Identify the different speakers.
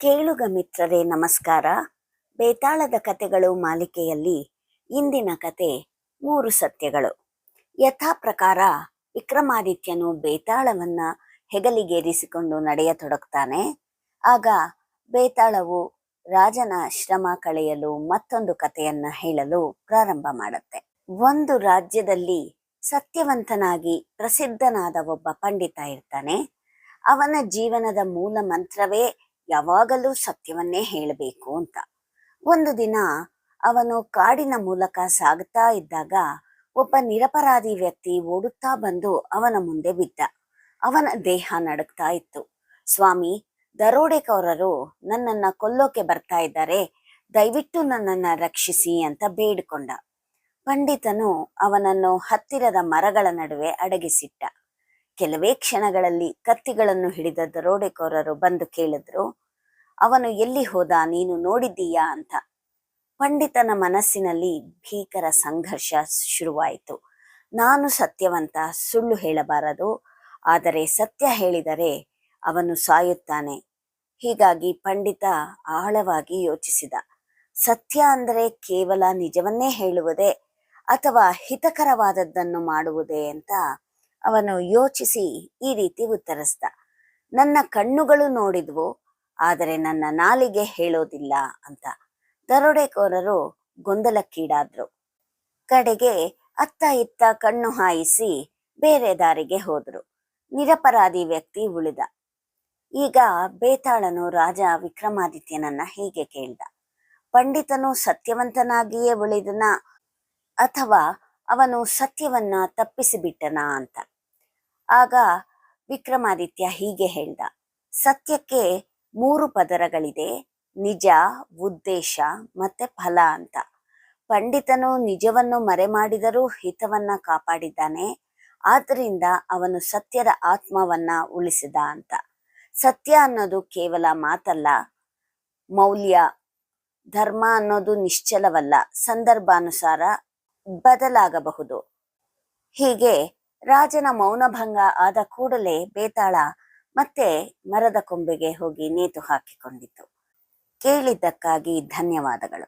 Speaker 1: ಕೇಳುಗ ಮಿತ್ರರೇ ನಮಸ್ಕಾರ. ಬೇತಾಳದ ಕತೆಗಳು ಮಾಲಿಕೆಯಲ್ಲಿ ಇಂದಿನ ಕತೆ 3 ಸತ್ಯಗಳು. ಯಥಾ ಪ್ರಕಾರ ವಿಕ್ರಮಾದಿತ್ಯನು ಬೇತಾಳವನ್ನ ಹೆಗಲಿಗೇರಿಸಿಕೊಂಡು ನಡೆಯತೊಡಗ್ತಾನೆ. ಆಗ ಬೇತಾಳವು ರಾಜನ ಶ್ರಮ ಕಳೆಯಲು ಮತ್ತೊಂದು ಕಥೆಯನ್ನ ಹೇಳಲು ಪ್ರಾರಂಭ ಮಾಡುತ್ತೆ. ಒಂದು ರಾಜ್ಯದಲ್ಲಿ ಸತ್ಯವಂತನಾಗಿ ಪ್ರಸಿದ್ಧನಾದ ಒಬ್ಬ ಪಂಡಿತ ಇರ್ತಾನೆ. ಅವನ ಜೀವನದ ಮೂಲ ಮಂತ್ರವೇ ಯಾವಾಗಲೂ ಸತ್ಯವನ್ನೇ ಹೇಳಬೇಕು ಅಂತ. ಒಂದು ದಿನ ಅವನು ಕಾಡಿನ ಮೂಲಕ ಸಾಗುತ್ತಾ ಇದ್ದಾಗ ಒಬ್ಬ ನಿರಪರಾಧಿ ವ್ಯಕ್ತಿ ಓಡುತ್ತಾ ಬಂದು ಅವನ ಮುಂದೆ ಬಿದ್ದ. ಅವನ ದೇಹ ನಡುಗ್ತಾ ಇತ್ತು. ಸ್ವಾಮಿ, ದರೋಡೆಕೋರರು ನನ್ನನ್ನ ಕೊಲ್ಲೋಕೆ ಬರ್ತಾ ಇದ್ದಾರೆ, ದಯವಿಟ್ಟು ನನ್ನನ್ನ ರಕ್ಷಿಸಿ ಅಂತ ಬೇಡಿಕೊಂಡ. ಪಂಡಿತನು ಅವನನ್ನು ಹತ್ತಿರದ ಮರಗಳ ನಡುವೆ ಅಡಗಿಸಿಟ್ಟ. ಕೆಲವೇ ಕ್ಷಣಗಳಲ್ಲಿ ಕತ್ತಿಗಳನ್ನು ಹಿಡಿದ ದರೋಡೆಕೋರರು ಬಂದು ಕೇಳಿದ್ರು, ಅವನು ಎಲ್ಲಿ ಹೋದ, ನೀನು ನೋಡಿದ್ದೀಯಾ ಅಂತ. ಪಂಡಿತನ ಮನಸ್ಸಿನಲ್ಲಿ ಭೀಕರ ಸಂಘರ್ಷ ಶುರುವಾಯಿತು. ನಾನು ಸತ್ಯವಂತ, ಸುಳ್ಳು ಹೇಳಬಾರದು, ಆದರೆ ಸತ್ಯ ಹೇಳಿದರೆ ಅವನು ಸಾಯುತ್ತಾನೆ. ಹೀಗಾಗಿ ಪಂಡಿತ ಆಳವಾಗಿ ಯೋಚಿಸಿದ. ಸತ್ಯ ಅಂದರೆ ಕೇವಲ ನಿಜವನ್ನೇ ಹೇಳುವುದೇ ಅಥವಾ ಹಿತಕರವಾದದ್ದನ್ನು ಮಾಡುವುದೇ ಅಂತ ಅವನು ಯೋಚಿಸಿ ಈ ರೀತಿ ಉತ್ತರಿಸಿದ. ನನ್ನ ಕಣ್ಣುಗಳು ನೋಡಿದ್ವು, ಆದರೆ ನನ್ನ ನಾಲಿಗೆ ಹೇಳೋದಿಲ್ಲ ಅಂತ. ದರೋಡೆಕೋರರು ಗೊಂದಲಕ್ಕೀಡಾದ್ರು. ಕಡೆಗೆ ಅತ್ತ ಇತ್ತ ಕಣ್ಣು ಹಾಯಿಸಿ ಬೇರೆ ದಾರಿಗೆ ಹೋದ್ರು. ನಿರಪರಾಧಿ ವ್ಯಕ್ತಿ ಉಳಿದ. ಈಗ ಬೇತಾಳನು ರಾಜ ವಿಕ್ರಮಾದಿತ್ಯನನ್ನ ಹೀಗೆ ಕೇಳ್ದ, ಪಂಡಿತನು ಸತ್ಯವಂತನಾಗಿಯೇ ಉಳಿದನ ಅಥವಾ ಅವನು ಸತ್ಯವನ್ನ ತಪ್ಪಿಸಿಬಿಟ್ಟನಾ ಅಂತ. ಆಗ ವಿಕ್ರಮಾದಿತ್ಯ ಹೀಗೆ ಹೇಳ್ದ, ಸತ್ಯಕ್ಕೆ 3 ಪದರಗಳಿದೆ, ನಿಜ, ಉದ್ದೇಶ ಮತ್ತೆ ಫಲ ಅಂತ. ಪಂಡಿತನು ನಿಜವನ್ನು ಮರೆಮಾಡಿದರೂ ಹಿತವನ್ನ ಕಾಪಾಡಿದ್ದಾನೆ, ಆದ್ದರಿಂದ ಅವನು ಸತ್ಯದ ಆತ್ಮವನ್ನ ಉಳಿಸಿದ ಅಂತ. ಸತ್ಯ ಅನ್ನೋದು ಕೇವಲ ಮಾತಲ್ಲ, ಮೌಲ್ಯ. ಧರ್ಮ ಅನ್ನೋದು ನಿಶ್ಚಲವಲ್ಲ, ಸಂದರ್ಭಾನುಸಾರ ಬದಲಾಗಬಹುದು. ಹೀಗೆ ರಾಜನ ಮೌನಭಂಗ ಆದ ಕೂಡಲೇ ಬೇತಾಳ ಮತ್ತೆ ಮರದ ಕೊಂಬೆಗೆ ಹೋಗಿ ನೇತು ಹಾಕಿಕೊಂಡಿತು. ಕೇಳಿದ್ದಕ್ಕಾಗಿ ಧನ್ಯವಾದಗಳು.